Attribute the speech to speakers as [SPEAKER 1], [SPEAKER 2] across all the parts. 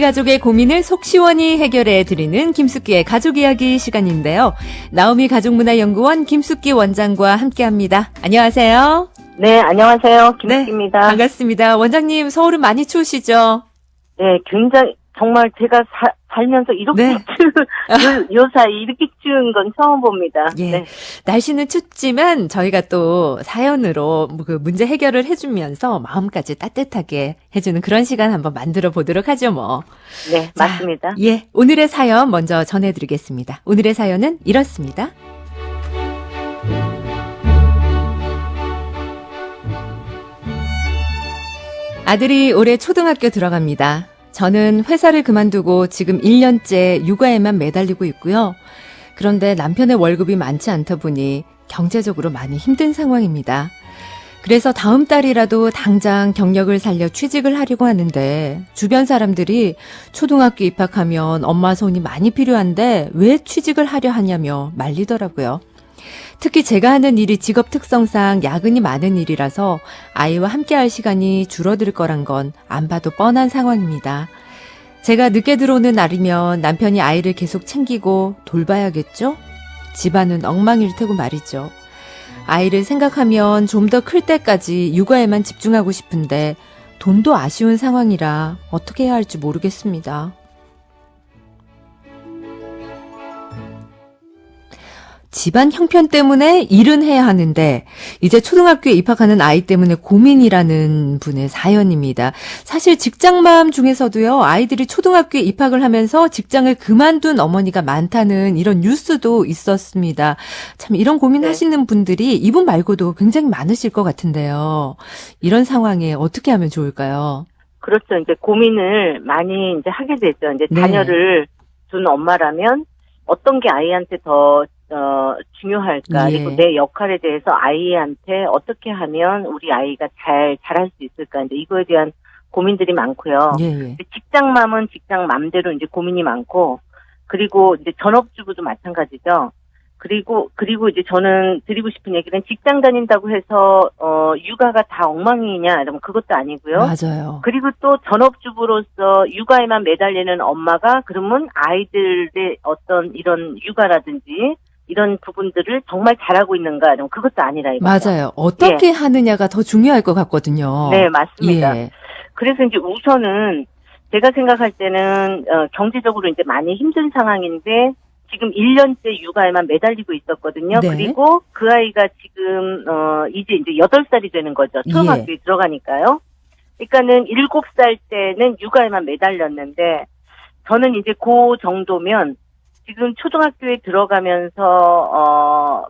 [SPEAKER 1] 우리 가족의 고민을 속 시원히 해결해 드리는 김숙기의 가족 이야기 시간인데요. 나오미 가족문화연구원 김숙기 원장과 함께합니다. 안녕하세요.
[SPEAKER 2] 네, 안녕하세요. 김숙기입니다.
[SPEAKER 1] 네, 반갑습니다. 원장님, 서울은 많이 추우시죠?
[SPEAKER 2] 네, 굉장히 정말 제가 살면서 이렇게
[SPEAKER 1] 네.
[SPEAKER 2] 요 사이 이렇게 추운 건 처음 봅니다.
[SPEAKER 1] 예.
[SPEAKER 2] 네.
[SPEAKER 1] 날씨는 춥지만 저희가 또 사연으로 그 문제 해결을 해주면서 마음까지 따뜻하게 해주는 그런 시간 한번 만들어 보도록 하죠, 뭐.
[SPEAKER 2] 네,
[SPEAKER 1] 자,
[SPEAKER 2] 맞습니다.
[SPEAKER 1] 예. 오늘의 사연 먼저 전해드리겠습니다. 오늘의 사연은 이렇습니다. 아들이 올해 초등학교 들어갑니다. 저는 회사를 그만두고 지금 1년째 육아에만 매달리고 있고요. 그런데 남편의 월급이 많지 않다 보니 경제적으로 많이 힘든 상황입니다. 그래서 다음 달이라도 당장 경력을 살려 취직을 하려고 하는데 주변 사람들이 초등학교 입학하면 엄마 손이 많이 필요한데 왜 취직을 하려 하냐며 말리더라고요. 특히 제가 하는 일이 직업 특성상 야근이 많은 일이라서 아이와 함께할 시간이 줄어들 거란 건 안 봐도 뻔한 상황입니다. 제가 늦게 들어오는 날이면 남편이 아이를 계속 챙기고 돌봐야겠죠? 집안은 엉망일 테고 말이죠. 아이를 생각하면 좀 더 클 때까지 육아에만 집중하고 싶은데 돈도 아쉬운 상황이라 어떻게 해야 할지 모르겠습니다. 집안 형편 때문에 일은 해야 하는데 이제 초등학교에 입학하는 아이 때문에 고민이라는 분의 사연입니다. 사실 직장맘 중에서도요, 아이들이 초등학교에 입학을 하면서 직장을 그만둔 어머니가 많다는 이런 뉴스도 있었습니다. 참 이런 고민하시는 분들이 이분 말고도 굉장히 많으실 것 같은데요. 이런 상황에 어떻게 하면 좋을까요?
[SPEAKER 2] 그렇죠. 이제 고민을 많이 이제 하게 되죠. 이제
[SPEAKER 1] 네.
[SPEAKER 2] 자녀를 둔 엄마라면 어떤 게 아이한테 더 중요할까?
[SPEAKER 1] 예.
[SPEAKER 2] 그리고 내 역할에 대해서 아이한테 어떻게 하면 우리 아이가 잘 자랄 수 있을까? 이제 이거에 대한 고민들이 많고요.
[SPEAKER 1] 예.
[SPEAKER 2] 직장맘은 직장맘대로 이제 고민이 많고, 그리고 이제 전업주부도 마찬가지죠. 그리고 이제 저는 드리고 싶은 얘기는 직장 다닌다고 해서, 육아가 다 엉망이냐, 이러면 그것도 아니고요.
[SPEAKER 1] 맞아요.
[SPEAKER 2] 그리고 또 전업주부로서 육아에만 매달리는 엄마가 그러면 아이들의 어떤 이런 육아라든지 이런 부분들을 정말 잘하고 있는가, 이러면 그것도 아니라 이거죠.
[SPEAKER 1] 맞아요. 어떻게 하느냐가 더 중요할 것 같거든요.
[SPEAKER 2] 네, 맞습니다.
[SPEAKER 1] 예.
[SPEAKER 2] 그래서 이제 우선은 제가 생각할 때는 경제적으로 이제 많이 힘든 상황인데 지금 1년째 육아에만 매달리고 있었거든요.
[SPEAKER 1] 네.
[SPEAKER 2] 그리고 그 아이가 지금 이제 8살이 되는 거죠. 초등학교에 들어가니까요. 그러니까는 7살 때는 육아에만 매달렸는데 저는 이제 그 정도면 지금 초등학교에 들어가면서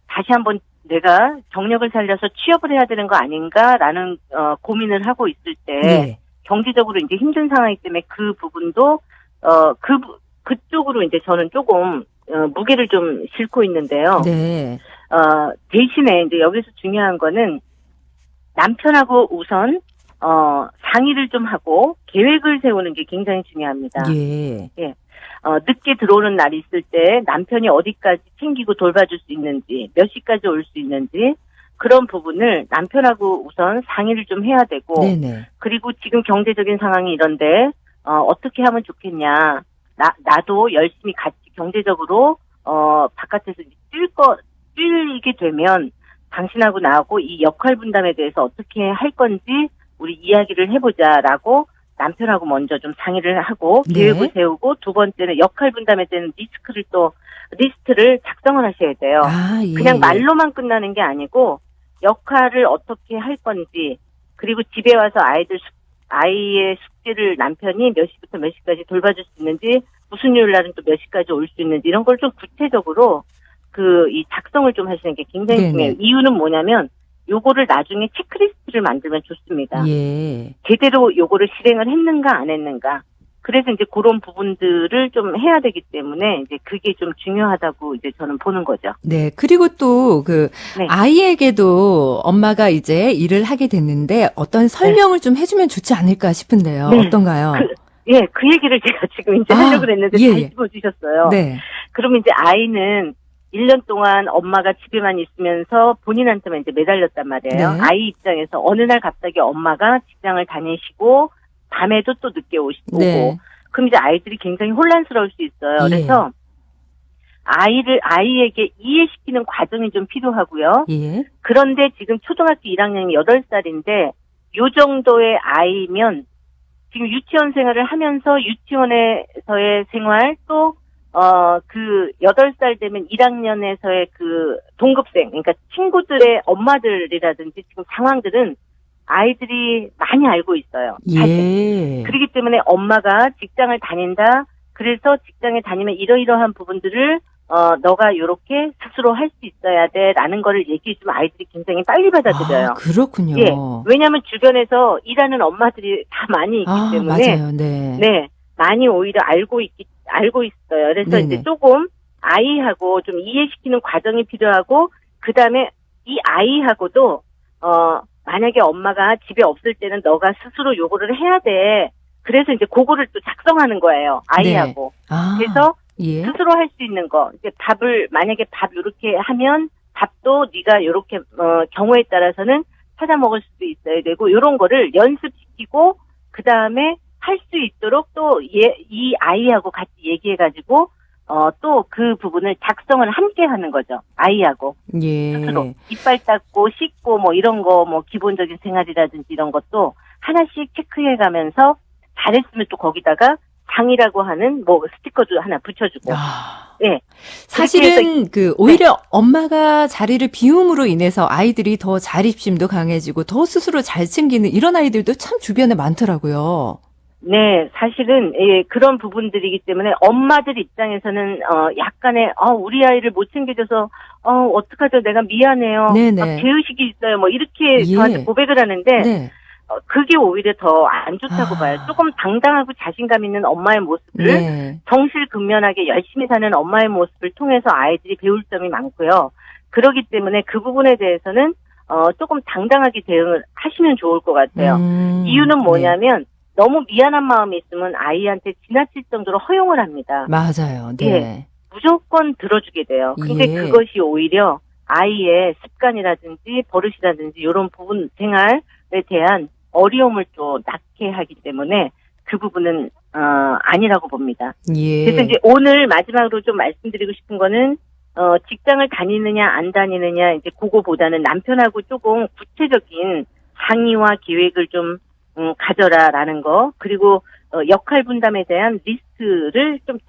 [SPEAKER 2] 다시 한번 내가 경력을 살려서 취업을 해야 되는 거 아닌가라는 고민을 하고 있을 때
[SPEAKER 1] 예.
[SPEAKER 2] 경제적으로 이제 힘든 상황이기 때문에 그 부분도 그쪽으로 이제 저는 조금 무게를 좀 싣고 있는데요.
[SPEAKER 1] 네.
[SPEAKER 2] 대신에 이제 여기서 중요한 거는 남편하고 우선 상의를 좀 하고 계획을 세우는 게 굉장히 중요합니다.
[SPEAKER 1] 예.
[SPEAKER 2] 늦게 들어오는 날이 있을 때 남편이 어디까지 챙기고 돌봐줄 수 있는지, 몇 시까지 올 수 있는지 그런 부분을 남편하고 우선 상의를 좀 해야 되고,
[SPEAKER 1] 네네.
[SPEAKER 2] 그리고 지금 경제적인 상황이 이런데 어떻게 하면 좋겠냐. 나도 열심히 같이 경제적으로 바깥에서 뛰게 되면 당신하고 나하고 이 역할 분담에 대해서 어떻게 할 건지 우리 이야기를 해보자라고 남편하고 먼저 좀 상의를 하고
[SPEAKER 1] 네.
[SPEAKER 2] 계획을 세우고, 두 번째는 역할 분담에 대한 리스트를 작성을 하셔야 돼요.
[SPEAKER 1] 아, 예.
[SPEAKER 2] 그냥 말로만 끝나는 게 아니고 역할을 어떻게 할 건지, 그리고 집에 와서 아이의 숙제를 남편이 몇 시부터 몇 시까지 돌봐줄 수 있는지, 무슨 요일 날은 또 몇 시까지 올 수 있는지 이런 걸 좀 구체적으로 이 작성을 좀 하시는 게 굉장히
[SPEAKER 1] 네네.
[SPEAKER 2] 중요해요. 이유는 뭐냐면 요거를 나중에 체크리스트를 만들면 좋습니다.
[SPEAKER 1] 예.
[SPEAKER 2] 제대로 요거를 실행을 했는가 안 했는가. 그래서 이제 그런 부분들을 좀 해야 되기 때문에 이제 그게 좀 중요하다고 이제 저는 보는 거죠.
[SPEAKER 1] 네. 그리고 또
[SPEAKER 2] 네.
[SPEAKER 1] 아이에게도 엄마가 이제 일을 하게 됐는데 어떤 설명을 좀 해주면 좋지 않을까 싶은데요.
[SPEAKER 2] 네.
[SPEAKER 1] 어떤가요?
[SPEAKER 2] 그 얘기를 제가 지금 이제 하려고 했는데
[SPEAKER 1] 예,
[SPEAKER 2] 잘
[SPEAKER 1] 예.
[SPEAKER 2] 짚어주셨어요.
[SPEAKER 1] 네.
[SPEAKER 2] 그러면 이제 아이는 1년 동안 엄마가 집에만 있으면서 본인한테만 이제 매달렸단 말이에요.
[SPEAKER 1] 네.
[SPEAKER 2] 아이 입장에서 어느 날 갑자기 엄마가 직장을 다니시고 밤에도 또 늦게 오고.
[SPEAKER 1] 네.
[SPEAKER 2] 그럼 이제 아이들이 굉장히 혼란스러울 수 있어요.
[SPEAKER 1] 예.
[SPEAKER 2] 그래서 아이에게 이해시키는 과정이 좀 필요하고요.
[SPEAKER 1] 예.
[SPEAKER 2] 그런데 지금 초등학교 1학년이 8살인데 요 정도의 아이면 지금 유치원 생활을 하면서 유치원에서의 생활 또 그 8살 되면 1학년에서의 그 동급생, 그러니까 친구들의 엄마들이라든지 지금 상황들은 아이들이 많이 알고 있어요. 사실.
[SPEAKER 1] 예.
[SPEAKER 2] 그렇기 때문에 엄마가 직장을 다닌다. 그래서 직장에 다니면 이러이러한 부분들을 너가 요렇게 스스로 할 수 있어야 돼라는 거를 얘기해주면 아이들이 굉장히 빨리 받아들여요.
[SPEAKER 1] 아, 그렇군요.
[SPEAKER 2] 예. 왜냐하면 주변에서 일하는 엄마들이 다 많이 있기 때문에
[SPEAKER 1] 맞아요. 네.
[SPEAKER 2] 네, 많이 오히려 알고 있어요. 그래서
[SPEAKER 1] 네네.
[SPEAKER 2] 이제 조금 아이하고 좀 이해시키는 과정이 필요하고, 그 다음에 이 아이하고도, 만약에 엄마가 집에 없을 때는 너가 스스로 요거를 해야 돼. 그래서 이제 그거를 또 작성하는 거예요. 아이하고. 그래서
[SPEAKER 1] 예.
[SPEAKER 2] 스스로 할 수 있는 거. 이제 만약에 밥 요렇게 하면 밥도 네가 요렇게, 경우에 따라서는 찾아 먹을 수도 있어야 되고, 요런 거를 연습시키고, 그 다음에 할 수 있도록 또 이 아이하고 같이 얘기해가지고 또 그 부분을 작성을 함께 하는 거죠. 아이하고
[SPEAKER 1] 예.
[SPEAKER 2] 스스로 이빨 닦고 씻고 뭐 이런 거 뭐 기본적인 생활이라든지 이런 것도 하나씩 체크해가면서 잘했으면 또 거기다가 장이라고 하는 뭐 스티커도 하나 붙여주고. 네.
[SPEAKER 1] 사실은 오히려 엄마가 자리를 비움으로 인해서 아이들이 더 자립심도 강해지고 더 스스로 잘 챙기는 이런 아이들도 참 주변에 많더라고요.
[SPEAKER 2] 네, 사실은 예, 그런 부분들이기 때문에 엄마들 입장에서는 약간의 우리 아이를 못 챙겨줘서 어떡하죠? 내가 미안해요.
[SPEAKER 1] 네네.
[SPEAKER 2] 죄의식이 있어요. 뭐 이렇게
[SPEAKER 1] 예.
[SPEAKER 2] 저한테 고백을 하는데
[SPEAKER 1] 네.
[SPEAKER 2] 그게 오히려 더 안 좋다고 봐요. 조금 당당하고 자신감 있는 엄마의 모습을
[SPEAKER 1] 네.
[SPEAKER 2] 정실근면하게 열심히 사는 엄마의 모습을 통해서 아이들이 배울 점이 많고요. 그렇기 때문에 그 부분에 대해서는 조금 당당하게 대응을 하시면 좋을 것 같아요. 이유는 뭐냐면 너무 미안한 마음이 있으면 아이한테 지나칠 정도로 허용을 합니다.
[SPEAKER 1] 맞아요. 네.
[SPEAKER 2] 예, 무조건 들어주게 돼요. 근데
[SPEAKER 1] 예.
[SPEAKER 2] 그것이 오히려 아이의 습관이라든지 버릇이라든지 이런 부분 생활에 대한 어려움을 또 낳게 하기 때문에 그 부분은 아니라고 봅니다.
[SPEAKER 1] 예.
[SPEAKER 2] 그래서 이제 오늘 마지막으로 좀 말씀드리고 싶은 거는 직장을 다니느냐 안 다니느냐 이제 그거보다는 남편하고 조금 구체적인 상의와 계획을 좀 가져라라는 거, 그리고 역할 분담에 대한 리스트를 좀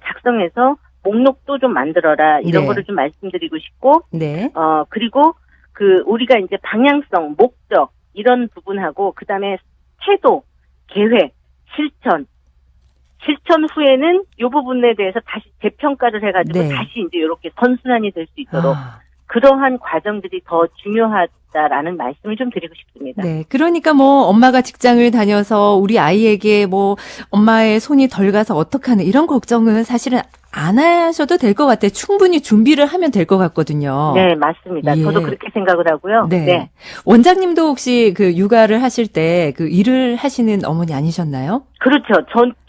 [SPEAKER 2] 작성해서 목록도 좀 만들어라 이런
[SPEAKER 1] 네.
[SPEAKER 2] 거를 좀 말씀드리고 싶고,
[SPEAKER 1] 네.
[SPEAKER 2] 그리고 우리가 이제 방향성, 목적 이런 부분하고 그다음에 태도, 계획, 실천 후에는 이 부분에 대해서 다시 재평가를 해가지고
[SPEAKER 1] 네.
[SPEAKER 2] 다시 이제 이렇게 선순환이 될 수 있도록 그러한 과정들이 더 중요하다라는 말씀을 좀 드리고 싶습니다.
[SPEAKER 1] 네. 그러니까 뭐 엄마가 직장을 다녀서 우리 아이에게 뭐 엄마의 손이 덜 가서 어떡하는 이런 걱정은 사실은 안 하셔도 될 것 같아요. 충분히 준비를 하면 될 것 같거든요.
[SPEAKER 2] 네, 맞습니다.
[SPEAKER 1] 예.
[SPEAKER 2] 저도 그렇게 생각을 하고요.
[SPEAKER 1] 네.
[SPEAKER 2] 네.
[SPEAKER 1] 원장님도 혹시 육아를 하실 때 일을 하시는 어머니 아니셨나요?
[SPEAKER 2] 그렇죠.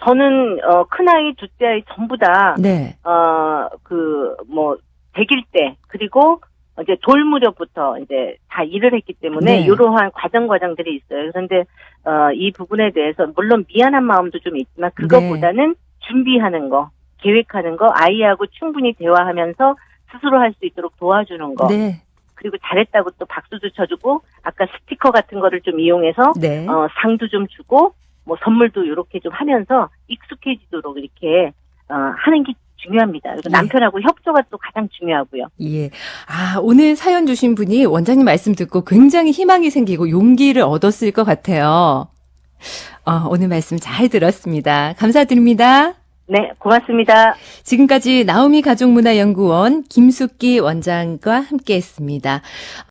[SPEAKER 2] 저는 큰아이, 둘째아이 전부 다
[SPEAKER 1] 네.
[SPEAKER 2] 100일 때 그리고 이제 돌 무렵부터 이제 다 일을 했기 때문에
[SPEAKER 1] 네.
[SPEAKER 2] 이러한 과정들이 있어요. 그런데 이 부분에 대해서 물론 미안한 마음도 좀 있지만 그것보다는 준비하는 거, 계획하는 거, 아이하고 충분히 대화하면서 스스로 할 수 있도록 도와주는 거.
[SPEAKER 1] 네.
[SPEAKER 2] 그리고 잘했다고 또 박수도 쳐주고 아까 스티커 같은 거를 좀 이용해서
[SPEAKER 1] 네.
[SPEAKER 2] 상도 좀 주고 뭐 선물도 이렇게 좀 하면서 익숙해지도록 이렇게 하는 게 중요합니다. 그리고
[SPEAKER 1] 예.
[SPEAKER 2] 남편하고 협조가 또 가장 중요하고요.
[SPEAKER 1] 예. 오늘 사연 주신 분이 원장님 말씀 듣고 굉장히 희망이 생기고 용기를 얻었을 것 같아요. 오늘 말씀 잘 들었습니다. 감사드립니다.
[SPEAKER 2] 네, 고맙습니다.
[SPEAKER 1] 지금까지 나오미 가족문화연구원 김숙기 원장과 함께했습니다.